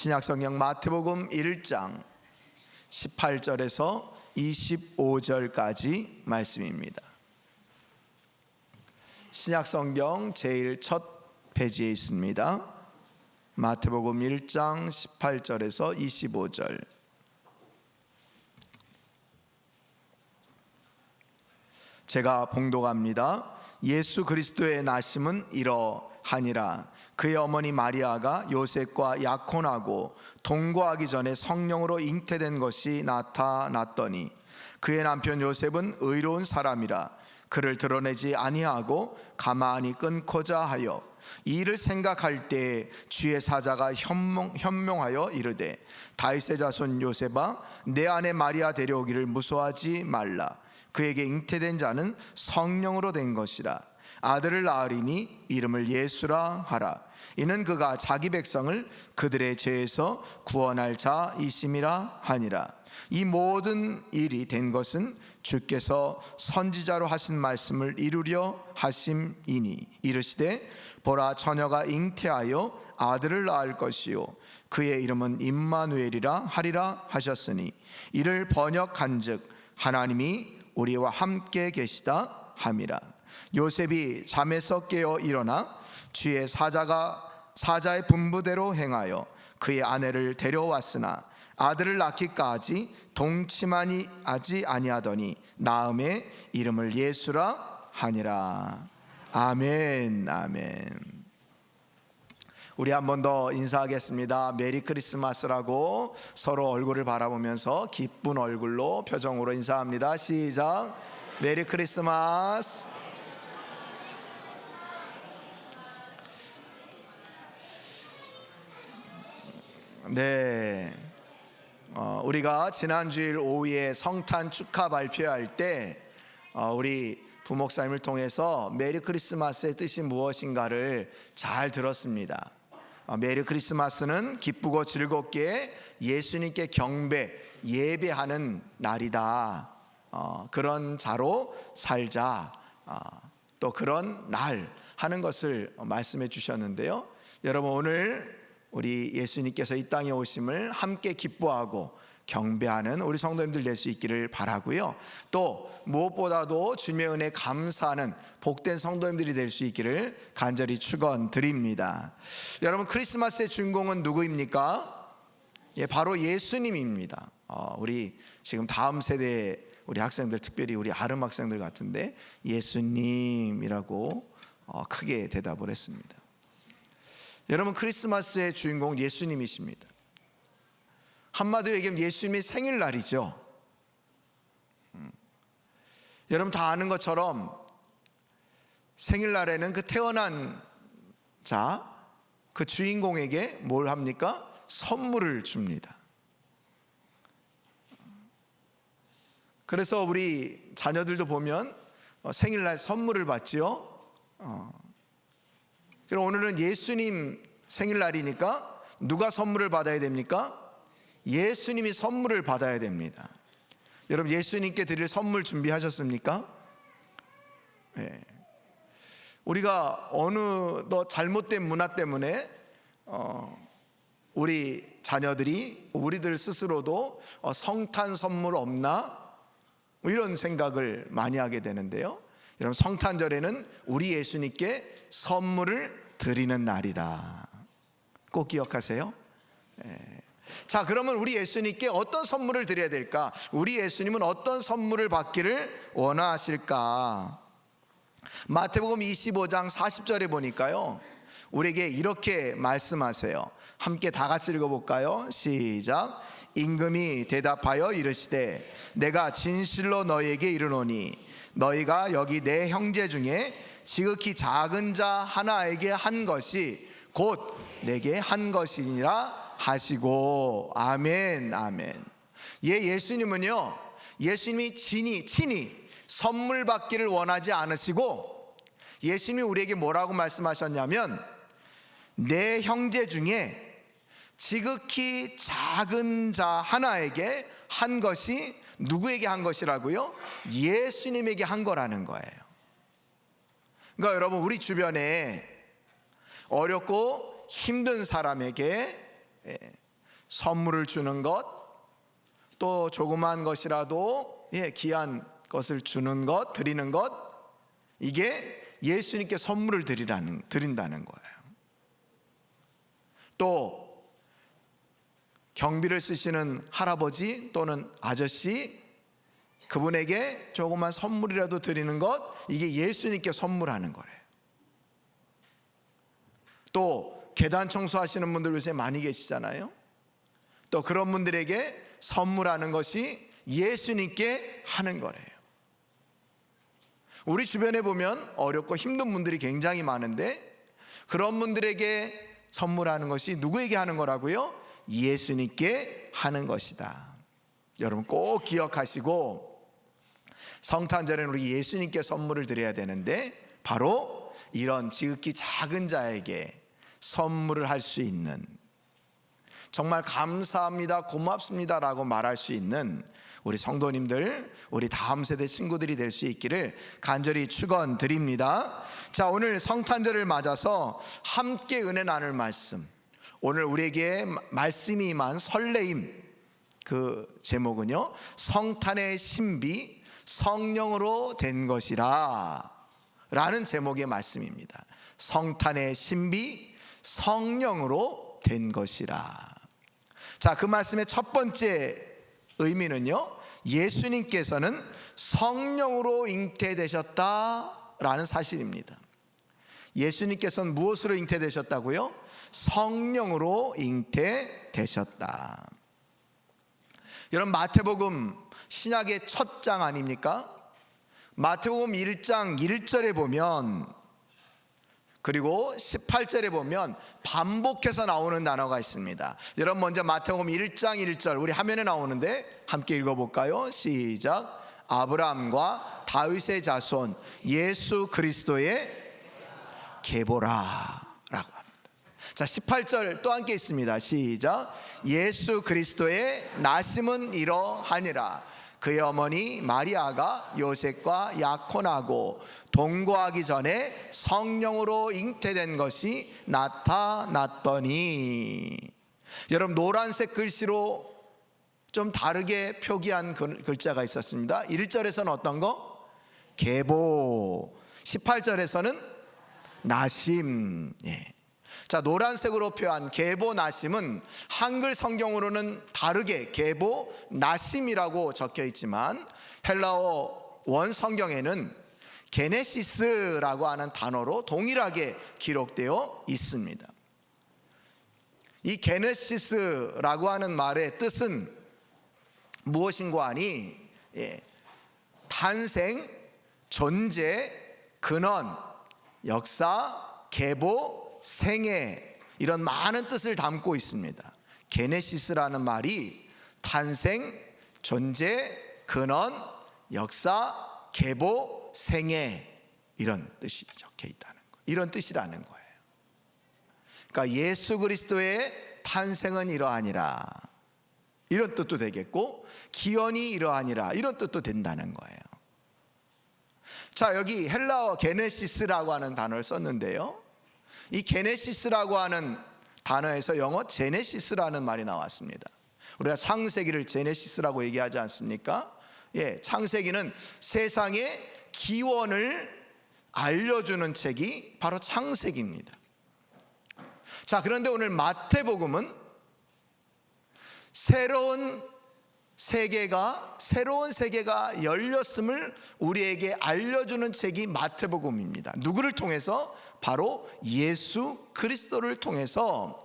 신약성경 마태복음 1장 18절에서 25절까지 말씀입니다. 신약성경 제일 첫 페이지에 있습니다. 마태복음 1장 18절에서 25절. 제가 봉독합니다. 예수 그리스도의 나심은 이러하니라. 그의 어머니 마리아가 요셉과 약혼하고 동거하기 전에 성령으로 잉태된 것이 나타났더니 그의 남편 요셉은 의로운 사람이라 그를 드러내지 아니하고 가만히 끊고자 하여 이 일을 생각할 때 주의 사자가 현명하여 이르되 다윗의 자손 요셉아 내 아내 마리아 데려오기를 무서워하지 말라. 그에게 잉태된 자는 성령으로 된 것이라. 아들을 낳으리니 이름을 예수라 하라. 이는 그가 자기 백성을 그들의 죄에서 구원할 자이심이라 하니라. 이 모든 일이 된 것은 주께서 선지자로 하신 말씀을 이루려 하심이니 이르시되 보라 처녀가 잉태하여 아들을 낳을 것이요 그의 이름은 임마누엘이라 하리라 하셨으니 이를 번역한즉 하나님이 우리와 함께 계시다 함이라. 요셉이 잠에서 깨어 일어나 주의 사자의 분부대로 행하여 그의 아내를 데려왔으나 아들을 낳기까지 동치만이 하지 아니하더니 낳음에 이름을 예수라 하니라. 아멘. 아멘. 우리 한 번 더 인사하겠습니다. 메리 크리스마스라고 서로 얼굴을 바라보면서 기쁜 얼굴로 표정으로 인사합니다. 시작. 메리 크리스마스. 네. 우리가 지난주일 오후에 성탄 축하 발표할 때 우리 부목사님을 통해서 메리 크리스마스의 뜻이 무엇인가를 잘 들었습니다. 메리 크리스마스는 기쁘고 즐겁게 예수님께 경배, 예배하는 날이다. 그런 자로 살자. 또 그런 날 하는 것을 말씀해 주셨는데요. 여러분 오늘 우리 예수님께서 이 땅에 오심을 함께 기뻐하고 경배하는 우리 성도님들 될 수 있기를 바라고요. 또 무엇보다도 주님의 은혜에 감사하는 복된 성도님들이 될 수 있기를 간절히 축원드립니다. 여러분 크리스마스의 주인공은 누구입니까? 바로 예수님입니다. 우리 지금 다음 세대 우리 학생들, 특별히 우리 아름 학생들 같은데 예수님이라고 크게 대답을 했습니다. 여러분 크리스마스의 주인공 예수님이십니다. 한마디로 얘기하면 예수님의 생일날이죠. 여러분 다 아는 것처럼 생일날에는 그 태어난 자, 그 주인공에게 뭘 합니까? 선물을 줍니다. 그래서 우리 자녀들도 보면 생일날 선물을 받지요. 그럼 오늘은 예수님 생일날이니까 누가 선물을 받아야 됩니까? 예수님이 선물을 받아야 됩니다. 여러분 예수님께 드릴 선물 준비하셨습니까? 네. 우리가 어느 잘못된 문화 때문에 우리 자녀들이 우리들 스스로도 성탄 선물 없나? 이런 생각을 많이 하게 되는데요. 여러분 성탄절에는 우리 예수님께 선물을 드리는 날이다. 꼭 기억하세요. 자, 그러면 우리 예수님께 어떤 선물을 드려야 될까? 우리 예수님은 어떤 선물을 받기를 원하실까? 마태복음 25장 40절에 보니까요, 우리에게 이렇게 말씀하세요. 함께 다 같이 읽어볼까요? 시작. 임금이 대답하여 이르시되 내가 진실로 너희에게 이르노니 너희가 여기 내 형제 중에 지극히 작은 자 하나에게 한 것이 곧 내게 한 것이니라 하시고. 아멘. 아멘. 예수님은요, 예수님이 친히 선물 받기를 원하지 않으시고 예수님이 우리에게 뭐라고 말씀하셨냐면 내 형제 중에 지극히 작은 자 하나에게 한 것이 누구에게 한 것이라고요? 예수님에게 한 거라는 거예요. 그러니까 여러분 우리 주변에 어렵고 힘든 사람에게 선물을 주는 것, 또 조그만 것이라도 귀한 것을 주는 것, 드리는 것, 이게 예수님께 선물을 드린다는 거예요. 또 경비를 쓰시는 할아버지 또는 아저씨, 그분에게 조그만 선물이라도 드리는 것, 이게 예수님께 선물하는 거래요. 또 계단 청소하시는 분들 요새 많이 계시잖아요. 또 그런 분들에게 선물하는 것이 예수님께 하는 거래요. 우리 주변에 보면 어렵고 힘든 분들이 굉장히 많은데, 그런 분들에게 선물하는 것이 누구에게 하는 거라고요? 예수님께 하는 것이다. 여러분 꼭 기억하시고, 성탄절에는 우리 예수님께 선물을 드려야 되는데, 바로 이런 지극히 작은 자에게 선물을 할 수 있는, 정말 감사합니다, 고맙습니다 라고 말할 수 있는 우리 성도님들, 우리 다음 세대 친구들이 될 수 있기를 간절히 축원드립니다. 자, 오늘 성탄절을 맞아서 함께 은혜 나눌 말씀, 오늘 우리에게 말씀이 임한 설레임, 그 제목은요, 성탄의 신비, 성령으로 된 것이라 라는 제목의 말씀입니다. 성탄의 신비, 성령으로 된 것이라. 자, 그 말씀의 첫 번째 의미는요, 예수님께서는 성령으로 잉태되셨다라는 사실입니다. 예수님께서는 무엇으로 잉태되셨다고요? 성령으로 잉태되셨다. 여러분, 마태복음 신약의 첫 장 아닙니까? 마태복음 1장 1절에 보면, 그리고 18절에 보면 반복해서 나오는 단어가 있습니다. 여러분 먼저 마태복음 1장 1절 우리 화면에 나오는데 함께 읽어볼까요? 시작. 아브라함과 다윗의 자손 예수 그리스도의 계보라 라고 합니다. 자, 18절 또 함께 있습니다. 시작. 예수 그리스도의 나심은 이러하니라. 그의 어머니 마리아가 요셉과 약혼하고 동거하기 전에 성령으로 잉태된 것이 나타났더니. 여러분, 노란색 글씨로 좀 다르게 표기한 글자가 있었습니다. 1절에서는 어떤 거? 계보. 18절에서는 나심. 자, 노란색으로 표한 계보 나심은 한글 성경으로는 다르게 계보 나심이라고 적혀 있지만, 헬라어 원 성경에는 게네시스라고 하는 단어로 동일하게 기록되어 있습니다. 이 게네시스라고 하는 말의 뜻은 무엇인가 하니, 탄생, 존재, 근원, 역사, 계보, 생애, 이런 많은 뜻을 담고 있습니다. 게네시스라는 말이 탄생, 존재, 근원, 역사, 계보, 생애, 이런 뜻이 적혀 있다는 거, 이런 뜻이라는 거예요. 그러니까 예수 그리스도의 탄생은 이러하니라, 이런 뜻도 되겠고, 기원이 이러하니라, 이런 뜻도 된다는 거예요. 자, 여기 헬라어 게네시스라고 하는 단어를 썼는데요, 이 게네시스라고 하는 단어에서 영어 제네시스라는 말이 나왔습니다. 우리가 창세기를 제네시스라고 얘기하지 않습니까? 창세기는 세상의 기원을 알려주는 책이 바로 창세기입니다. 자, 그런데 오늘 마태복음은 새로운 세계가 열렸음을 우리에게 알려주는 책이 마태복음입니다. 누구를 통해서? 바로 예수 그리스도를 통해서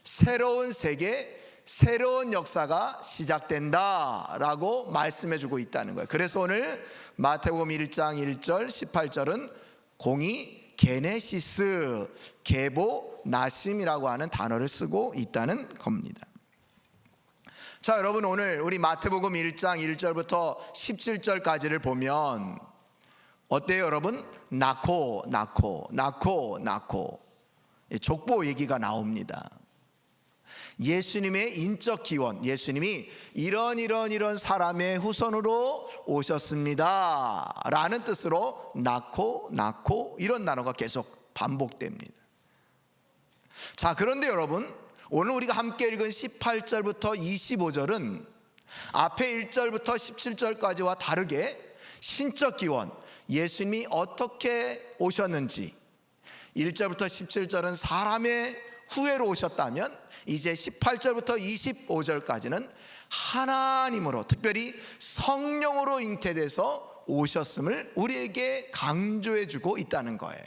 새로운 세계, 새로운 역사가 시작된다라고 말씀해주고 있다는 거예요. 그래서 오늘 마태복음 1장 1절 18절은 공이 게네시스, 계보, 나심이라고 하는 단어를 쓰고 있다는 겁니다. 자, 여러분, 오늘 우리 마태복음 1장 1절부터 17절까지를 보면 어때요, 여러분? 낳고 족보 얘기가 나옵니다. 예수님의 인적 기원, 예수님이 이런 사람의 후손으로 오셨습니다 라는 뜻으로 낳고 이런 단어가 계속 반복됩니다. 자, 그런데 여러분, 오늘 우리가 함께 읽은 18절부터 25절은 앞에 1절부터 17절까지와 다르게 신적 기원, 예수님이 어떻게 오셨는지, 1절부터 17절은 사람의 후예로 오셨다면 이제 18절부터 25절까지는 하나님으로, 특별히 성령으로 잉태돼서 오셨음을 우리에게 강조해 주고 있다는 거예요.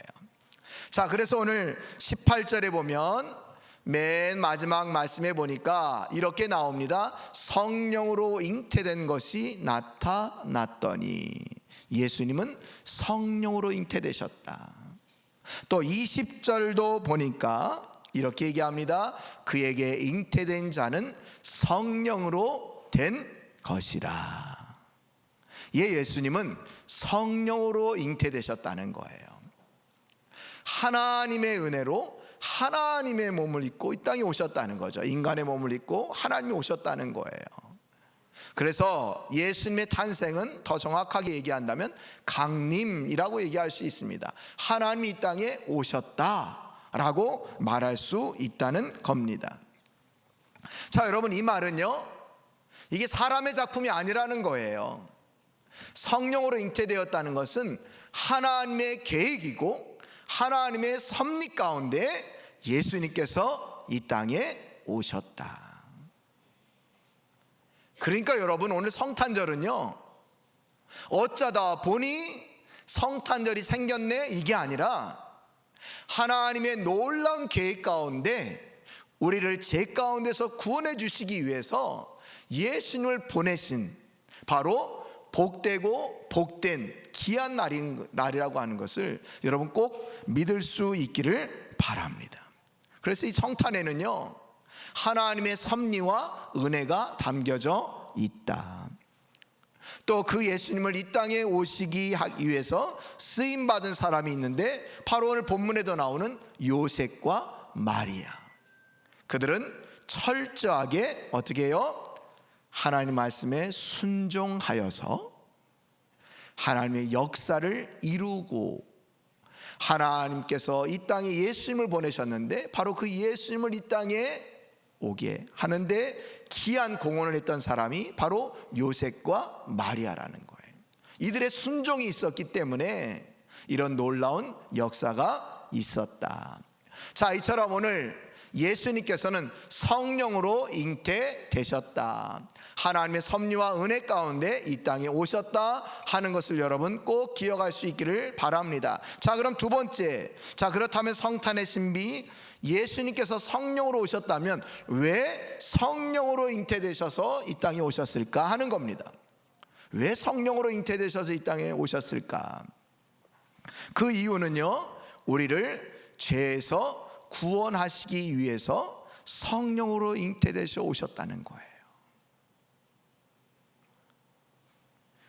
자, 그래서 오늘 18절에 보면 맨 마지막 말씀에 보니까 이렇게 나옵니다. 성령으로 잉태된 것이 나타났더니, 예수님은 성령으로 잉태되셨다. 또 20절도 보니까 이렇게 얘기합니다. 그에게 잉태된 자는 성령으로 된 것이라. 예수님은 성령으로 잉태되셨다는 거예요. 하나님의 은혜로 하나님의 몸을 입고 이 땅에 오셨다는 거죠. 인간의 몸을 입고 하나님이 오셨다는 거예요. 그래서 예수님의 탄생은 더 정확하게 얘기한다면 강림이라고 얘기할 수 있습니다. 하나님이 이 땅에 오셨다라고 말할 수 있다는 겁니다. 자, 여러분, 이 말은요, 이게 사람의 작품이 아니라는 거예요. 성령으로 잉태되었다는 것은 하나님의 계획이고 하나님의 섭리 가운데 예수님께서 이 땅에 오셨다. 그러니까 여러분, 오늘 성탄절은요, 어쩌다 보니 성탄절이 생겼네, 이게 아니라 하나님의 놀라운 계획 가운데 우리를 죄 가운데서 구원해 주시기 위해서 예수님을 보내신, 바로 복되고 복된 귀한 날이라고 하는 것을 여러분 꼭 믿을 수 있기를 바랍니다. 그래서 이 성탄에는요, 하나님의 섭리와 은혜가 담겨져 있다. 또 그 예수님을 이 땅에 오시기 위해서 쓰임받은 사람이 있는데, 바로 오늘 본문에도 나오는 요셉과 마리아. 그들은 철저하게 어떻게 해요? 하나님 말씀에 순종하여서 하나님의 역사를 이루고, 하나님께서 이 땅에 예수님을 보내셨는데 바로 그 예수님을 이 땅에 오게 하는데 귀한 공헌을 했던 사람이 바로 요셉과 마리아라는 거예요. 이들의 순종이 있었기 때문에 이런 놀라운 역사가 있었다. 자, 이처럼 오늘 예수님께서는 성령으로 잉태되셨다, 하나님의 섭리와 은혜 가운데 이 땅에 오셨다 하는 것을 여러분 꼭 기억할 수 있기를 바랍니다. 자, 그럼 두 번째, 자, 그렇다면 성탄의 신비, 예수님께서 성령으로 오셨다면 왜 성령으로 잉태되셔서 이 땅에 오셨을까 하는 겁니다. 왜 성령으로 잉태되셔서 이 땅에 오셨을까? 그 이유는요, 우리를 죄에서 구원하시기 위해서 성령으로 잉태되셔 오셨다는 거예요.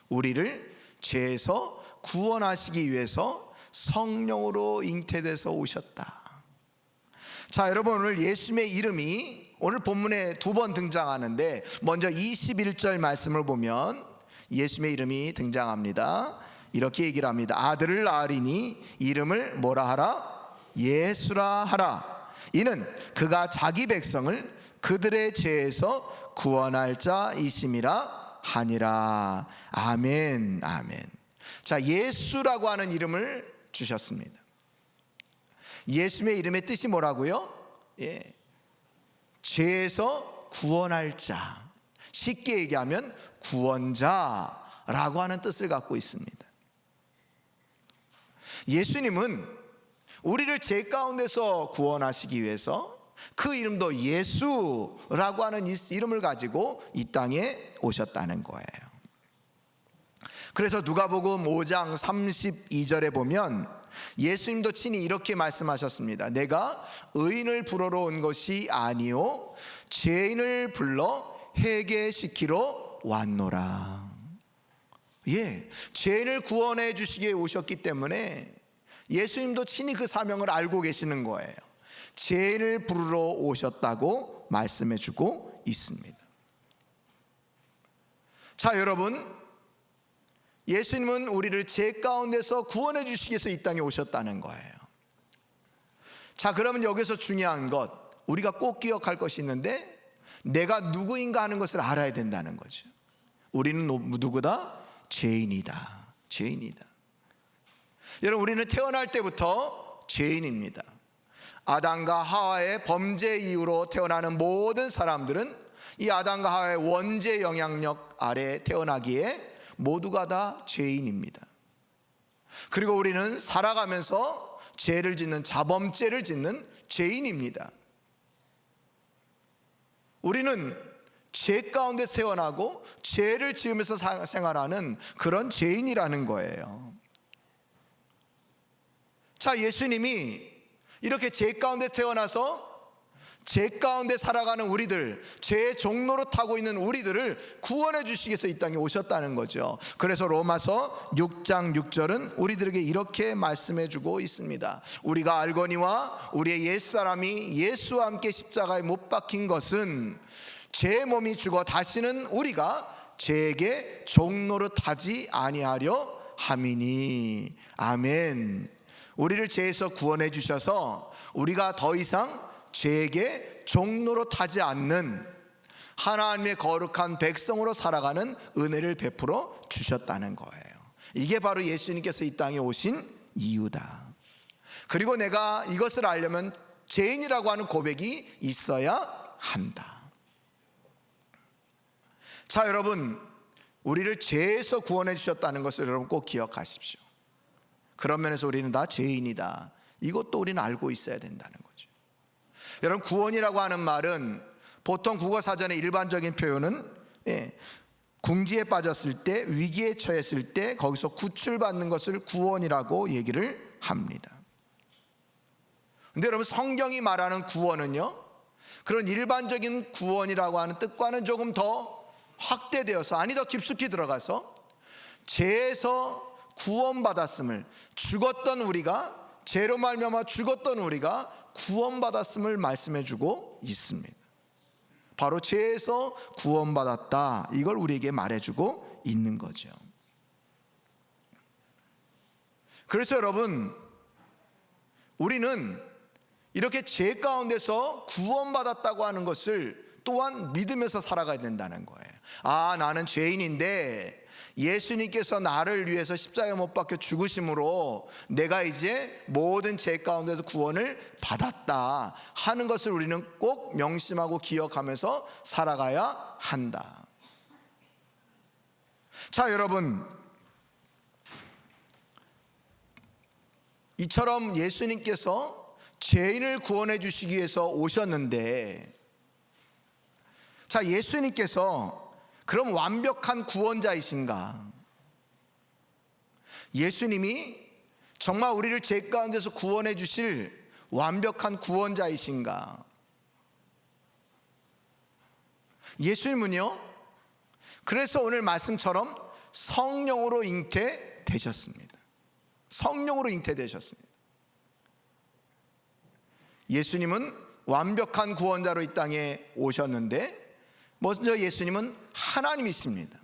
우리를 죄에서 구원하시기 위해서 성령으로 잉태돼서 오셨다. 자, 여러분, 오늘 예수님의 이름이 오늘 본문에 두 번 등장하는데, 먼저 21절 말씀을 보면 예수님의 이름이 등장합니다. 이렇게 얘기를 합니다. 아들을 낳으리니 이름을 뭐라 하라? 예수라 하라. 이는 그가 자기 백성을 그들의 죄에서 구원할 자이심이라 하니라. 아멘, 아멘. 자, 예수라고 하는 이름을 주셨습니다. 예수님의 이름의 뜻이 뭐라고요? 죄에서 구원할 자, 쉽게 얘기하면 구원자라고 하는 뜻을 갖고 있습니다. 예수님은 우리를 죄 가운데서 구원하시기 위해서 그 이름도 예수라고 하는 이름을 가지고 이 땅에 오셨다는 거예요. 그래서 누가복음 5장 32절에 보면 예수님도 친히 이렇게 말씀하셨습니다. 내가 의인을 부르러 온 것이 아니요 죄인을 불러 회개시키러 왔노라. 죄인을 구원해 주시기 위해 오셨기 때문에 예수님도 친히 그 사명을 알고 계시는 거예요. 죄인을 부르러 오셨다고 말씀해 주고 있습니다. 자, 여러분, 예수님은 우리를 죄 가운데서 구원해 주시기 위해서 이 땅에 오셨다는 거예요. 자, 그러면 여기서 중요한 것, 우리가 꼭 기억할 것이 있는데, 내가 누구인가 하는 것을 알아야 된다는 거죠. 우리는 누구다? 죄인이다. 죄인이다. 여러분, 우리는 태어날 때부터 죄인입니다. 아담과 하와의 범죄 이후로 태어나는 모든 사람들은 이 아담과 하와의 원죄 영향력 아래 태어나기에 모두가 다 죄인입니다. 그리고 우리는 살아가면서 죄를 짓는, 자범죄를 짓는 죄인입니다. 우리는 죄 가운데 태어나고 죄를 지으면서 생활하는 그런 죄인이라는 거예요. 자, 예수님이 이렇게 죄 가운데 태어나서 죄 가운데 살아가는 우리들, 죄의 종로로 타고 있는 우리들을 구원해 주시기 위해서 이 땅에 오셨다는 거죠. 그래서 로마서 6장 6절은 우리들에게 이렇게 말씀해 주고 있습니다. 우리가 알거니와 우리의 옛사람이 예수와 함께 십자가에 못 박힌 것은 제 몸이 죽어 다시는 우리가 죄에게 종노릇 하지 아니하려 함이니. 아멘. 우리를 죄에서 구원해 주셔서 우리가 더 이상 죄에게 종노릇 하지 않는 하나님의 거룩한 백성으로 살아가는 은혜를 베풀어 주셨다는 거예요. 이게 바로 예수님께서 이 땅에 오신 이유다. 그리고 내가 이것을 알려면 죄인이라고 하는 고백이 있어야 한다. 자, 여러분, 우리를 죄에서 구원해 주셨다는 것을 여러분 꼭 기억하십시오. 그런 면에서 우리는 다 죄인이다. 이것도 우리는 알고 있어야 된다는 거죠. 여러분, 구원이라고 하는 말은 보통 국어사전의 일반적인 표현은 궁지에 빠졌을 때, 위기에 처했을 때 거기서 구출받는 것을 구원이라고 얘기를 합니다. 근데 여러분, 성경이 말하는 구원은요, 그런 일반적인 구원이라고 하는 뜻과는 조금 더 확대되어서, 아니 더 깊숙이 들어가서 죄에서 구원받았음을, 죽었던 우리가, 죄로 말미암아 죽었던 우리가 구원받았음을 말씀해 주고 있습니다. 바로 죄에서 구원받았다, 이걸 우리에게 말해주고 있는 거죠. 그래서 여러분, 우리는 이렇게 죄 가운데서 구원받았다고 하는 것을 또한 믿으면서 살아가야 된다는 거예요. 아, 나는 죄인인데 예수님께서 나를 위해서 십자가에 못 박혀 죽으심으로 내가 이제 모든 죄 가운데서 구원을 받았다 하는 것을 우리는 꼭 명심하고 기억하면서 살아가야 한다. 자, 여러분, 이처럼 예수님께서 죄인을 구원해 주시기 위해서 오셨는데, 자, 예수님께서 그럼 완벽한 구원자이신가? 예수님이 정말 우리를 죄 가운데서 구원해 주실 완벽한 구원자이신가? 예수님은요, 그래서 오늘 말씀처럼 성령으로 잉태되셨습니다. 성령으로 잉태되셨습니다. 예수님은 완벽한 구원자로 이 땅에 오셨는데, 먼저 예수님은 하나님이십니다.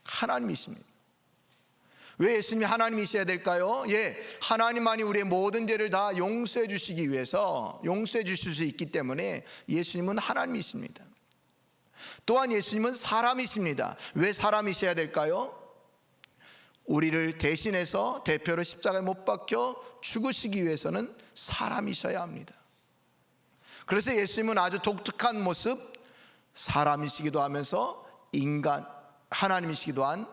하나님이십니다. 왜 예수님이 하나님이셔야 될까요? 하나님만이 우리의 모든 죄를 다 용서해 주시기 위해서, 용서해 주실 수 있기 때문에 예수님은 하나님이십니다. 또한 예수님은 사람이십니다. 왜 사람이셔야 될까요? 우리를 대신해서 대표로 십자가에 못 박혀 죽으시기 위해서는 사람이셔야 합니다. 그래서 예수님은 아주 독특한 모습, 사람이시기도 하면서 인간, 하나님이시기도 한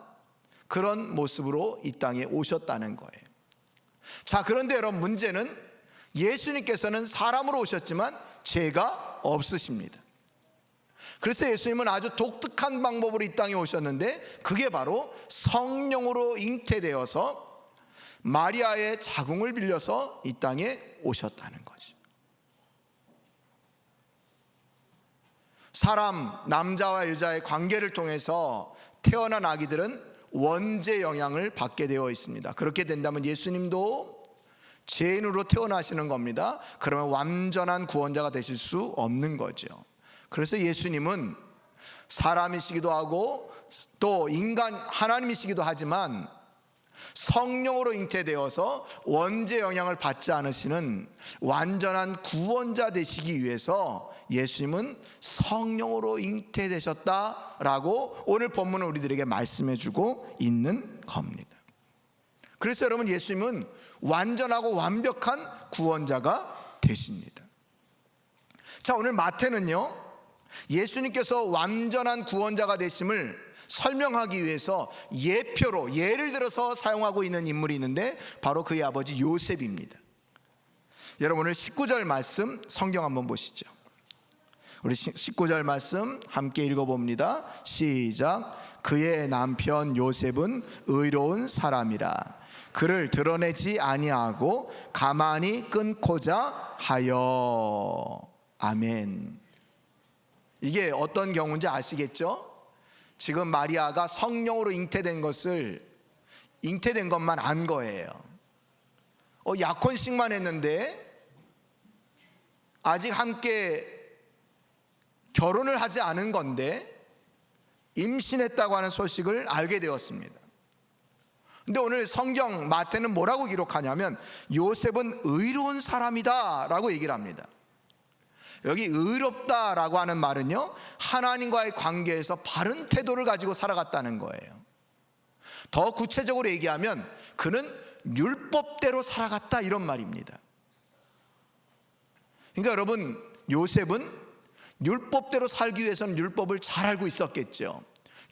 그런 모습으로 이 땅에 오셨다는 거예요. 자, 그런데 여러분, 문제는 예수님께서는 사람으로 오셨지만 죄가 없으십니다. 그래서 예수님은 아주 독특한 방법으로 이 땅에 오셨는데, 그게 바로 성령으로 잉태되어서 마리아의 자궁을 빌려서 이 땅에 오셨다는 거죠. 사람, 남자와 여자의 관계를 통해서 태어난 아기들은 원죄 영향을 받게 되어 있습니다. 그렇게 된다면 예수님도 죄인으로 태어나시는 겁니다. 그러면 완전한 구원자가 되실 수 없는 거죠. 그래서 예수님은 사람이시기도 하고 또 인간, 하나님이시기도 하지만 성령으로 잉태되어서 원죄 영향을 받지 않으시는 완전한 구원자 되시기 위해서 예수님은 성령으로 잉태되셨다라고 오늘 본문은 우리들에게 말씀해 주고 있는 겁니다. 그래서 여러분, 예수님은 완전하고 완벽한 구원자가 되십니다. 자, 오늘 마태는요, 예수님께서 완전한 구원자가 되심을 설명하기 위해서 예표로, 예를 들어서 사용하고 있는 인물이 있는데 바로 그의 아버지 요셉입니다. 여러분, 오늘 19절 말씀 성경 한번 보시죠. 우리 19절 말씀 함께 읽어봅니다. 시작. 그의 남편 요셉은 의로운 사람이라 그를 드러내지 아니하고 가만히 끊고자 하여. 아멘. 이게 어떤 경우인지 아시겠죠? 지금 마리아가 성령으로 잉태된 것만 안 거예요. 약혼식만 했는데 아직 함께 결혼을 하지 않은 건데 임신했다고 하는 소식을 알게 되었습니다. 근데 오늘 성경 마태는 뭐라고 기록하냐면 요셉은 의로운 사람이다 라고 얘기를 합니다. 여기 의롭다라고 하는 말은요, 하나님과의 관계에서 바른 태도를 가지고 살아갔다는 거예요. 더 구체적으로 얘기하면 그는 율법대로 살아갔다, 이런 말입니다. 그러니까 여러분, 요셉은 율법대로 살기 위해서는 율법을 잘 알고 있었겠죠.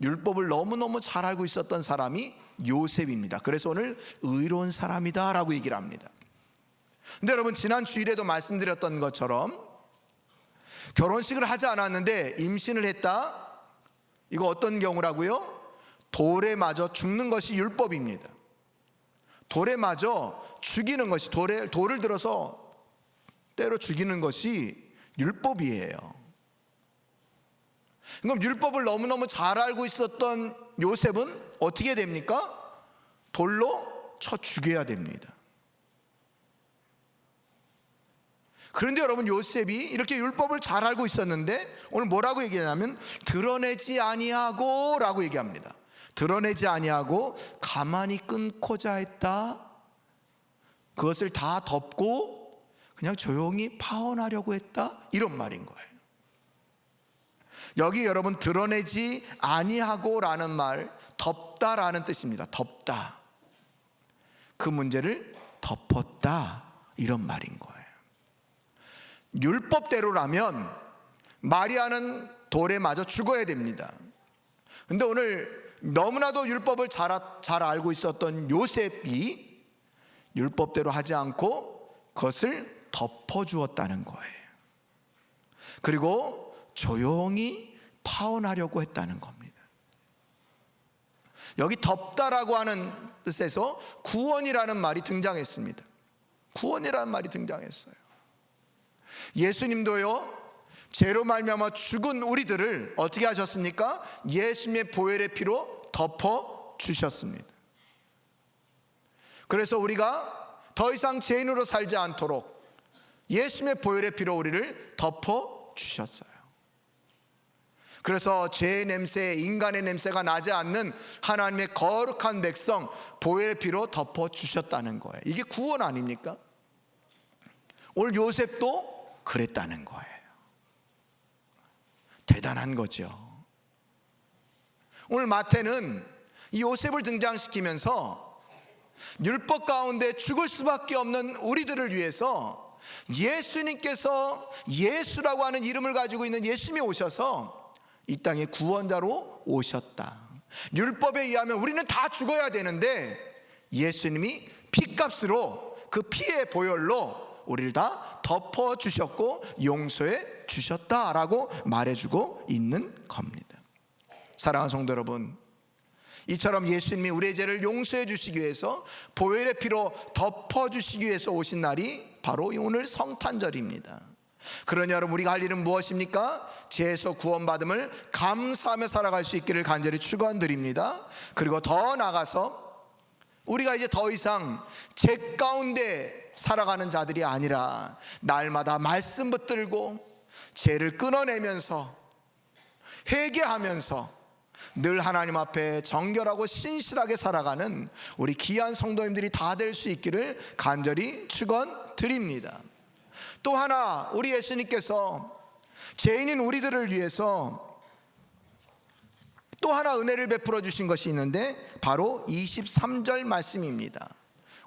율법을 너무너무 잘 알고 있었던 사람이 요셉입니다. 그래서 오늘 의로운 사람이다 라고 얘기를 합니다. 근데 여러분, 지난 주일에도 말씀드렸던 것처럼 결혼식을 하지 않았는데 임신을 했다? 이거 어떤 경우라고요? 돌에 맞아 죽는 것이 율법입니다. 돌에 맞아 죽이는 것이, 돌을 들어서 때려 죽이는 것이 율법이에요. 그럼 율법을 너무너무 잘 알고 있었던 요셉은 어떻게 됩니까? 돌로 쳐 죽여야 됩니다. 그런데 여러분, 요셉이 이렇게 율법을 잘 알고 있었는데 오늘 뭐라고 얘기하냐면 드러내지 아니하고 라고 얘기합니다. 드러내지 아니하고 가만히 끊고자 했다. 그것을 다 덮고 그냥 조용히 파혼하려고 했다, 이런 말인 거예요. 여기 여러분, 드러내지 아니하고 라는 말, 덮다라는 뜻입니다. 덮다, 그 문제를 덮었다, 이런 말인 거예요. 율법대로라면 마리아는 돌에 맞아 죽어야 됩니다. 근데 오늘 너무나도 율법을 잘 알고 있었던 요셉이 율법대로 하지 않고 그것을 덮어주었다는 거예요. 그리고 조용히 파혼하려고 했다는 겁니다. 여기 덮다라고 하는 뜻에서 구원이라는 말이 등장했습니다. 구원이라는 말이 등장했어요. 예수님도요, 죄로 말미암아 죽은 우리들을 어떻게 하셨습니까? 예수님의 보혈의 피로 덮어 주셨습니다. 그래서 우리가 더 이상 죄인으로 살지 않도록 예수님의 보혈의 피로 우리를 덮어 주셨어요. 그래서 죄의 냄새, 인간의 냄새가 나지 않는 하나님의 거룩한 백성 보혈의 피로 덮어 주셨다는 거예요. 이게 구원 아닙니까? 오늘 요셉도 그랬다는 거예요. 대단한 거죠. 오늘 마태는 이 요셉을 등장시키면서 율법 가운데 죽을 수밖에 없는 우리들을 위해서 예수님께서, 예수라고 하는 이름을 가지고 있는 예수님이 오셔서 이 땅에 구원자로 오셨다. 율법에 의하면 우리는 다 죽어야 되는데 예수님이 피값으로, 그 피의 보혈로 우리를 다 덮어주셨고 용서해 주셨다라고 말해주고 있는 겁니다. 사랑하는 성도 여러분, 이처럼 예수님이 우리의 죄를 용서해 주시기 위해서 보혈의 피로 덮어주시기 위해서 오신 날이 바로 오늘 성탄절입니다. 그러니 여러분, 우리가 할 일은 무엇입니까? 죄에서 구원받음을 감사하며 살아갈 수 있기를 간절히 축원드립니다. 그리고 더 나아가서 우리가 이제 더 이상 죄 가운데 살아가는 자들이 아니라 날마다 말씀 붙들고 죄를 끊어내면서 회개하면서 늘 하나님 앞에 정결하고 신실하게 살아가는 우리 귀한 성도님들이 다 될 수 있기를 간절히 축원드립니다. 또 하나, 우리 예수님께서 죄인인 우리들을 위해서 또 하나 은혜를 베풀어 주신 것이 있는데 바로 23절 말씀입니다.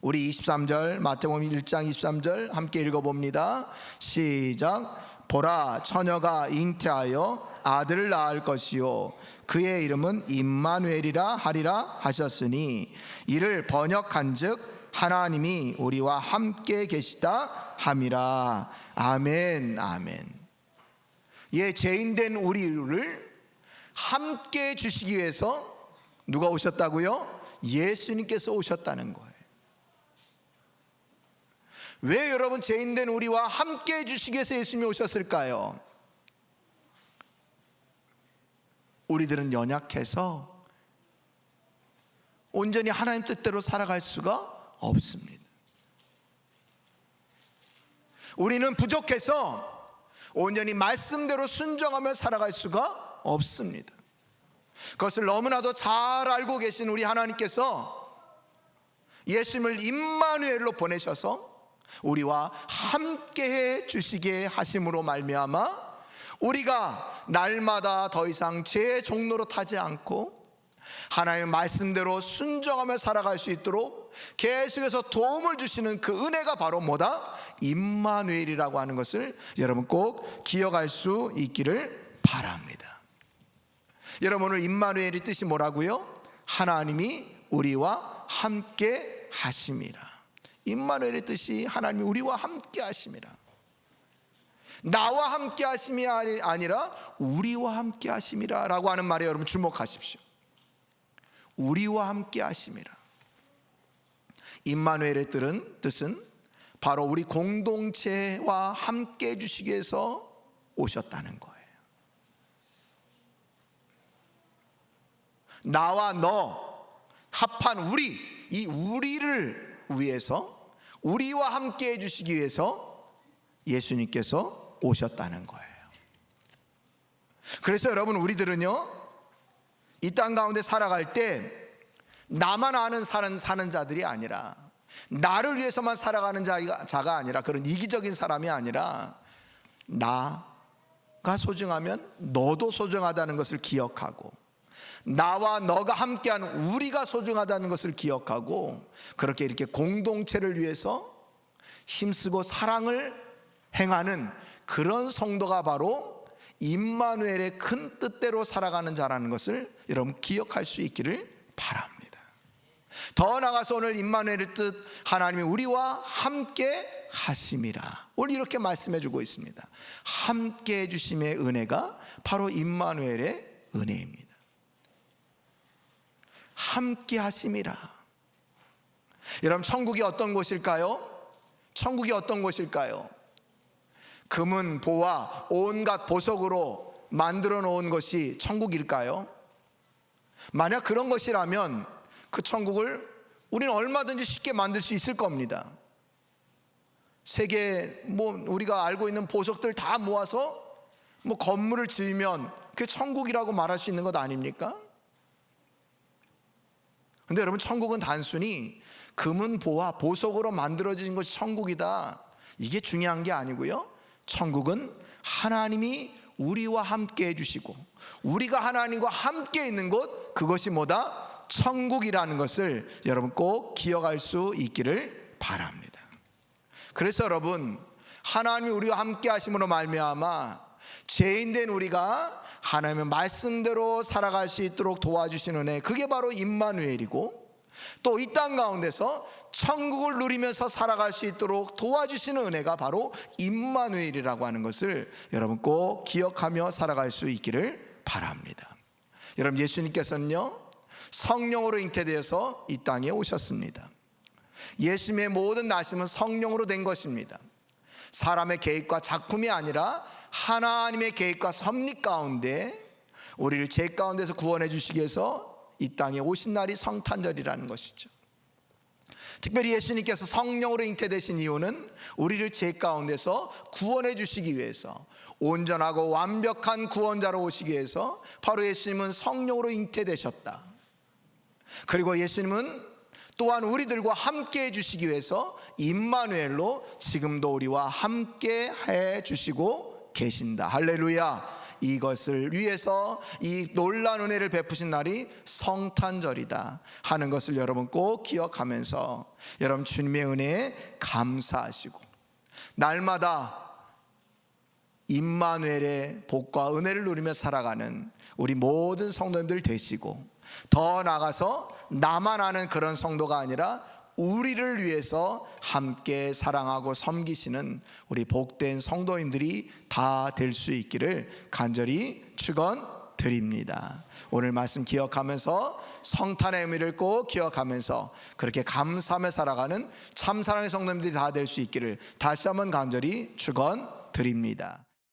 우리 23절, 마태복음 1장 23절 함께 읽어봅니다. 시작. 보라, 처녀가 잉태하여 아들을 낳을 것이요 그의 이름은 임마누엘이라 하리라 하셨으니 이를 번역한즉 하나님이 우리와 함께 계시다 함이라. 아멘. 아멘. 예, 죄인된 우리를 함께 주시기 위해서 누가 오셨다고요? 예수님께서 오셨다는 거예요. 왜 여러분 죄인된 우리와 함께 해주시기 위해서 예수님이 오셨을까요? 우리들은 연약해서 온전히 하나님 뜻대로 살아갈 수가 없습니다. 우리는 부족해서 온전히 말씀대로 순종하며 살아갈 수가 없습니다. 그것을 너무나도 잘 알고 계신 우리 하나님께서 예수님을 임마누엘로 보내셔서 우리와 함께해 주시게 하심으로 말미암아 우리가 날마다 더 이상 죄의 종로로 타지 않고 하나님의 말씀대로 순종하며 살아갈 수 있도록 계속해서 도움을 주시는 그 은혜가 바로 뭐다? 임마누엘이라고 하는 것을 여러분 꼭 기억할 수 있기를 바랍니다. 여러분, 오늘 임마누엘의 뜻이 뭐라고요? 하나님이 우리와 함께 하심이라. 임마누엘의 뜻이 하나님이 우리와 함께 하심이라. 나와 함께 하심이 아니라 우리와 함께 하심이라 라고 하는 말에 여러분 주목하십시오. 우리와 함께 하심이라. 임마누엘의 뜻은 바로 우리 공동체와 함께 해주시기 위해서 오셨다는 거예요. 나와 너 합한 우리, 이 우리를 위해서 우리와 함께 해주시기 위해서 예수님께서 오셨다는 거예요. 그래서 여러분, 우리들은요 이 땅 가운데 살아갈 때 나만 아는 사는 자들이 아니라, 나를 위해서만 살아가는 자가 아니라, 그런 이기적인 사람이 아니라 나가 소중하면 너도 소중하다는 것을 기억하고, 나와 너가 함께하는 우리가 소중하다는 것을 기억하고, 그렇게 이렇게 공동체를 위해서 힘쓰고 사랑을 행하는 그런 성도가 바로 임마누엘의 큰 뜻대로 살아가는 자라는 것을 여러분 기억할 수 있기를 바랍니다. 더 나아가서 오늘 임마누엘의 뜻, 하나님이 우리와 함께 하심이라, 오늘 이렇게 말씀해 주고 있습니다. 함께 해주심의 은혜가 바로 임마누엘의 은혜입니다. 함께 하심이라. 여러분, 천국이 어떤 곳일까요? 천국이 어떤 곳일까요? 금은 보화 온갖 보석으로 만들어 놓은 것이 천국일까요? 만약 그런 것이라면 그 천국을 우리는 얼마든지 쉽게 만들 수 있을 겁니다. 세계 우리가 알고 있는 보석들 다 모아서 건물을 지으면 그게 천국이라고 말할 수 있는 것 아닙니까? 근데 여러분, 천국은 단순히 금은 보화 보석으로 만들어진 것이 천국이다, 이게 중요한 게 아니고요, 천국은 하나님이 우리와 함께 해주시고 우리가 하나님과 함께 있는 곳, 그것이 뭐다? 천국이라는 것을 여러분 꼭 기억할 수 있기를 바랍니다. 그래서 여러분, 하나님이 우리와 함께 하심으로 말미암아 죄인된 우리가 하나님의 말씀대로 살아갈 수 있도록 도와주시는 은혜, 그게 바로 임마누엘이고, 또 이 땅 가운데서 천국을 누리면서 살아갈 수 있도록 도와주시는 은혜가 바로 임마누엘이라고 하는 것을 여러분 꼭 기억하며 살아갈 수 있기를 바랍니다. 여러분, 예수님께서는요 성령으로 잉태되어서 이 땅에 오셨습니다. 예수님의 모든 나심은 성령으로 된 것입니다. 사람의 계획과 작품이 아니라 하나님의 계획과 섭리 가운데 우리를 죄 가운데서 구원해 주시기 위해서 이 땅에 오신 날이 성탄절이라는 것이죠. 특별히 예수님께서 성령으로 잉태되신 이유는 우리를 죄 가운데서 구원해 주시기 위해서, 온전하고 완벽한 구원자로 오시기 위해서 바로 예수님은 성령으로 잉태되셨다. 그리고 예수님은 또한 우리들과 함께 해주시기 위해서 임마누엘로 지금도 우리와 함께 해주시고 계신다. 할렐루야. 이것을 위해서 이 놀라운 은혜를 베푸신 날이 성탄절이다 하는 것을 여러분 꼭 기억하면서 여러분 주님의 은혜에 감사하시고 날마다 임마누엘의 복과 은혜를 누리며 살아가는 우리 모든 성도님들 되시고, 더 나아가서 나만 아는 그런 성도가 아니라 우리를 위해서 함께 사랑하고 섬기시는 우리 복된 성도님들이 다 될 수 있기를 간절히 축원드립니다. 오늘 말씀 기억하면서 성탄의 의미를 꼭 기억하면서 그렇게 감사하며 살아가는 참사랑의 성도님들이 다 될 수 있기를 다시 한번 간절히 축원드립니다.